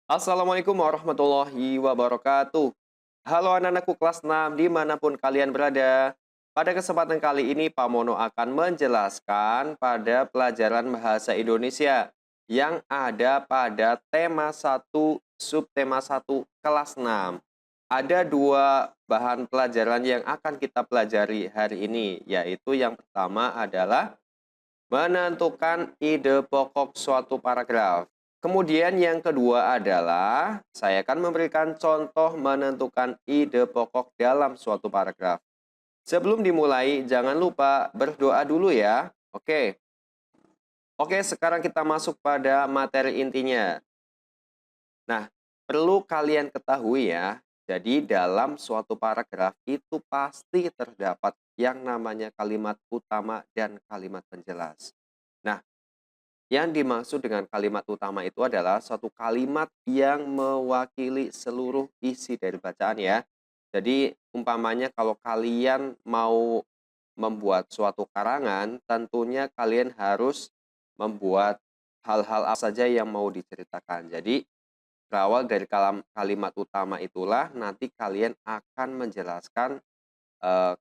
Assalamualaikum warahmatullahi wabarakatuh. Halo anak-anakku kelas 6 dimanapun kalian berada. Pada kesempatan kali ini Pak Mono akan menjelaskan pada pelajaran bahasa Indonesia yang ada pada tema satu subtema satu kelas 6. Ada dua bahan pelajaran yang akan kita pelajari hari ini, yaitu yang pertama adalah menentukan ide pokok suatu paragraf. Kemudian yang kedua adalah saya akan memberikan contoh menentukan ide pokok dalam suatu paragraf. Sebelum dimulai, jangan lupa berdoa dulu ya. Oke, sekarang kita masuk pada materi intinya. Nah, perlu kalian ketahui ya, jadi dalam suatu paragraf itu pasti terdapat yang namanya kalimat utama dan kalimat penjelas. Nah, yang dimaksud dengan kalimat utama itu adalah suatu kalimat yang mewakili seluruh isi dari bacaan ya. Jadi umpamanya kalau kalian mau membuat suatu karangan, tentunya kalian harus membuat hal-hal apa saja yang mau diceritakan. Jadi berawal dari kalimat utama itulah nanti kalian akan menjelaskan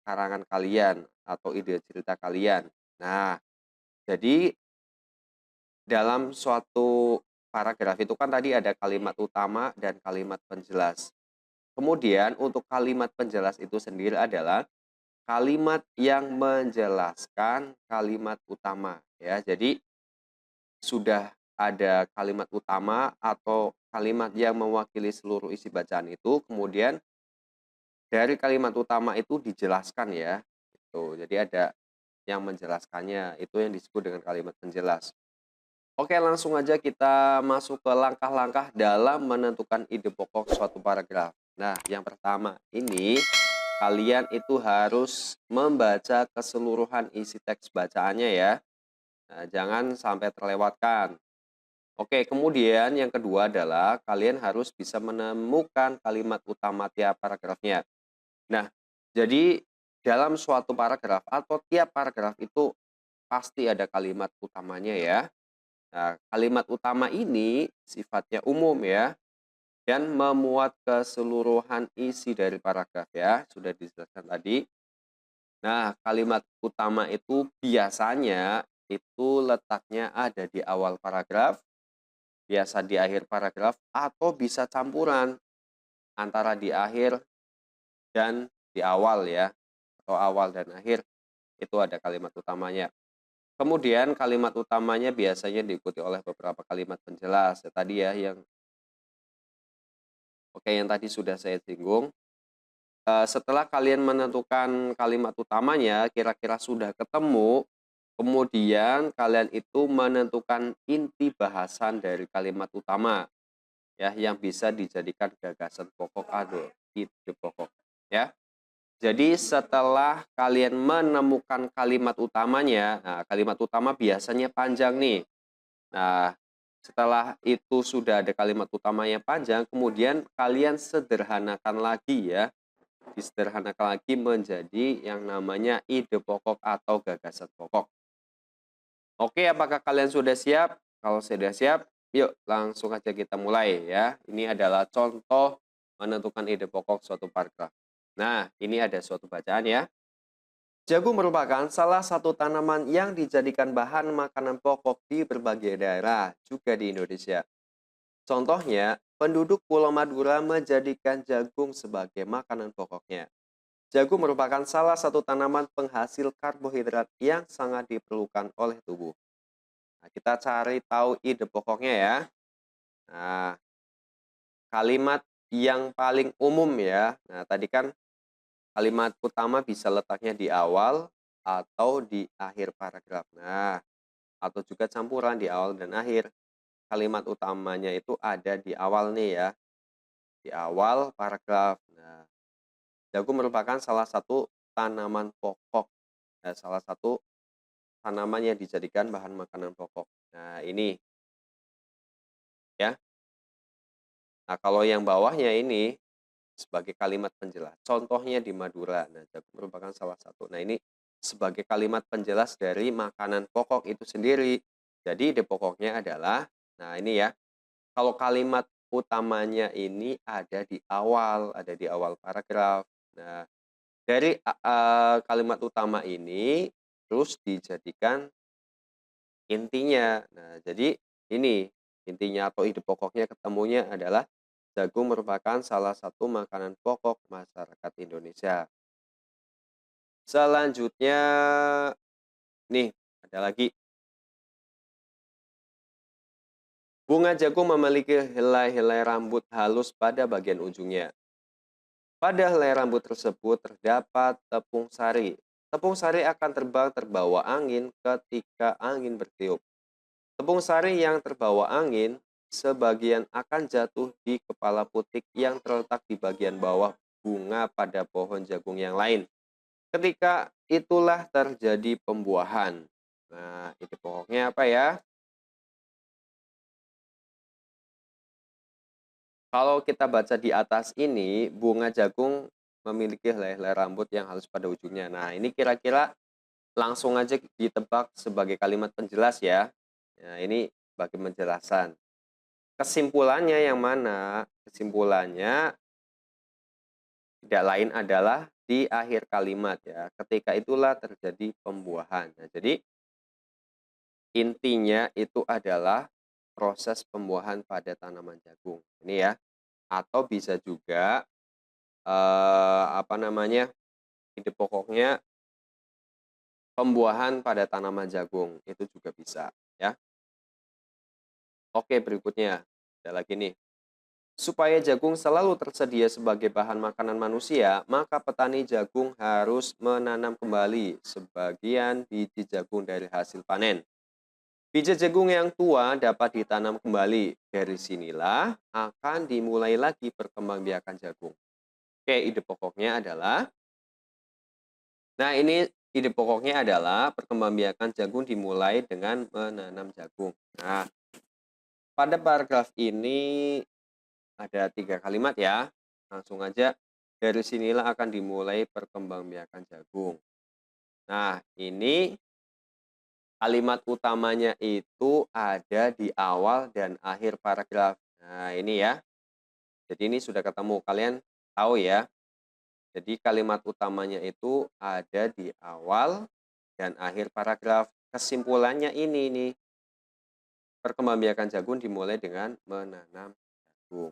karangan kalian atau ide cerita kalian. Nah, jadi dalam suatu paragraf itu kan tadi ada kalimat utama dan kalimat penjelas. Kemudian untuk kalimat penjelas itu sendiri adalah kalimat yang menjelaskan kalimat utama ya. Jadi sudah ada kalimat utama atau kalimat yang mewakili seluruh isi bacaan itu, kemudian dari kalimat utama itu dijelaskan ya. Itu. Jadi ada yang menjelaskannya, itu yang disebut dengan kalimat penjelas. Oke, langsung aja kita masuk ke langkah-langkah dalam menentukan ide pokok suatu paragraf. Nah, yang pertama ini kalian itu harus membaca keseluruhan isi teks bacaannya ya. Nah, jangan sampai terlewatkan. Oke, kemudian yang kedua adalah kalian harus bisa menemukan kalimat utama tiap paragrafnya. Nah, jadi dalam suatu paragraf atau tiap paragraf itu pasti ada kalimat utamanya ya. Nah, kalimat utama ini sifatnya umum ya dan memuat keseluruhan isi dari paragraf ya, sudah dijelaskan tadi. Nah, kalimat utama itu biasanya itu letaknya ada di awal paragraf, biasa di akhir paragraf atau bisa campuran antara di akhir dan di awal ya, atau awal dan akhir itu ada kalimat utamanya. Kemudian kalimat utamanya biasanya diikuti oleh beberapa kalimat penjelas ya tadi ya yang tadi sudah saya singgung. Setelah kalian menentukan kalimat utamanya, kira-kira sudah ketemu, kemudian kalian itu menentukan inti bahasan dari kalimat utama ya yang bisa dijadikan gagasan pokok atau ide pokok ya. Jadi setelah kalian menemukan kalimat utamanya, nah kalimat utama biasanya panjang nih. Nah, setelah itu sudah ada kalimat utamanya panjang, kemudian kalian sederhanakan lagi ya. Disederhanakan lagi menjadi yang namanya ide pokok atau gagasan pokok. Oke, apakah kalian sudah siap? Kalau sudah siap, yuk langsung aja kita mulai ya. Ini adalah contoh menentukan ide pokok suatu paragraf. Nah, ini ada suatu bacaan ya. Jagung merupakan salah satu tanaman yang dijadikan bahan makanan pokok di berbagai daerah, juga di Indonesia. Contohnya, penduduk Pulau Madura menjadikan jagung sebagai makanan pokoknya. Jagung merupakan salah satu tanaman penghasil karbohidrat yang sangat diperlukan oleh tubuh. Nah, kita cari tahu ide pokoknya ya. Nah, kalimat yang paling umum ya. Nah, tadi kan kalimat utama bisa letaknya di awal atau di akhir paragraf. Nah, atau juga campuran di awal dan akhir. Kalimat utamanya itu ada di awal nih ya, di awal paragraf. Nah, jagung merupakan salah satu tanaman pokok. Salah satu tanaman yang dijadikan bahan makanan pokok. Nah, ini ya. Nah, kalau yang bawahnya ini sebagai kalimat penjelas. Contohnya di Madura. Nah, jagung merupakan salah satu. Nah, ini sebagai kalimat penjelas dari makanan pokok itu sendiri. Jadi ide pokoknya adalah, nah ini ya, kalau kalimat utamanya ini ada di awal paragraf. Nah, dari kalimat utama ini terus dijadikan intinya. Nah, jadi ini intinya atau ide pokoknya ketemunya adalah jagung merupakan salah satu makanan pokok masyarakat Indonesia. Selanjutnya nih, ada lagi. Bunga jagung memiliki helai-helai rambut halus pada bagian ujungnya. Pada helai rambut tersebut terdapat tepung sari. Tepung sari akan terbang terbawa angin ketika angin bertiup. Tepung sari yang terbawa angin sebagian akan jatuh di kepala putik yang terletak di bagian bawah bunga pada pohon jagung yang lain. Ketika itulah terjadi pembuahan. Nah, itu pokoknya apa ya? Kalau kita baca di atas ini, bunga jagung memiliki helai-helai rambut yang halus pada ujungnya. Nah, ini kira-kira langsung aja ditebak sebagai kalimat penjelas ya. Nah, ini bagi penjelasan. Kesimpulannya yang mana? Kesimpulannya tidak lain adalah di akhir kalimat ya. Ketika itulah terjadi pembuahan. Nah, jadi intinya itu adalah proses pembuahan pada tanaman jagung. Ini ya. Atau bisa juga apa namanya? Ide pokoknya pembuahan pada tanaman jagung itu juga bisa ya. Oke, berikutnya ada lagi nih. Supaya jagung selalu tersedia sebagai bahan makanan manusia, maka petani jagung harus menanam kembali sebagian biji jagung dari hasil panen. Biji jagung yang tua dapat ditanam kembali. Dari sinilah akan dimulai lagi perkembangbiakan jagung. Oke, ide pokoknya adalah, nah ini ide pokoknya adalah perkembangbiakan jagung dimulai dengan menanam jagung. Nah, pada paragraf ini ada 3 kalimat ya. Langsung aja, dari sinilah akan dimulai perkembangbiakan jagung. Nah, ini kalimat utamanya itu ada di awal dan akhir paragraf. Nah, ini ya. Jadi ini sudah ketemu, kalian tahu ya. Jadi kalimat utamanya itu ada di awal dan akhir paragraf. Kesimpulannya ini nih, perkembangbiakan jagung dimulai dengan menanam jagung.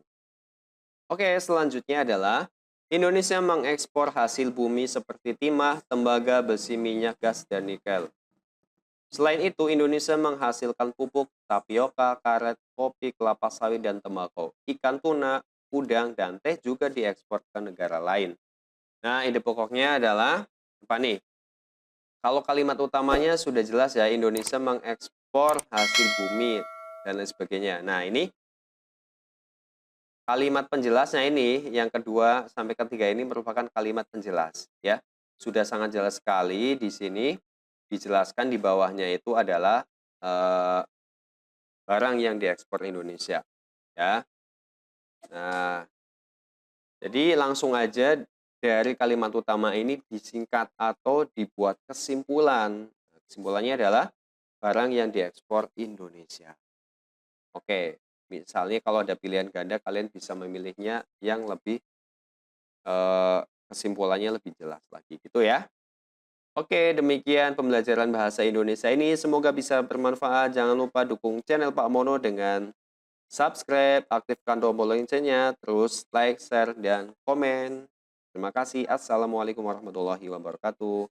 Oke, selanjutnya adalah Indonesia mengekspor hasil bumi seperti timah, tembaga, besi, minyak, gas, dan nikel. Selain itu, Indonesia menghasilkan pupuk, tapioka, karet, kopi, kelapa sawit, dan tembakau. Ikan tuna, udang, dan teh juga diekspor ke negara lain. Nah, ide pokoknya adalah apa nih? Kalau kalimat utamanya sudah jelas ya, Indonesia mengekspor hasil bumi dan lain sebagainya. Nah, ini kalimat penjelasnya ini, yang kedua sampai ketiga ini merupakan kalimat penjelas ya. Sudah sangat jelas sekali di sini dijelaskan di bawahnya itu adalah barang yang diekspor Indonesia ya. Nah, jadi langsung aja dari kalimat utama ini disingkat atau dibuat kesimpulan. Kesimpulannya adalah barang yang diekspor Indonesia. Oke, misalnya kalau ada pilihan ganda kalian bisa memilihnya yang lebih kesimpulannya lebih jelas lagi gitu ya. Oke, demikian pembelajaran bahasa Indonesia ini. Semoga bisa bermanfaat. Jangan lupa dukung channel Pak Mono dengan subscribe, aktifkan tombol loncengnya, terus like, share, dan komen. Terima kasih. Assalamualaikum warahmatullahi wabarakatuh.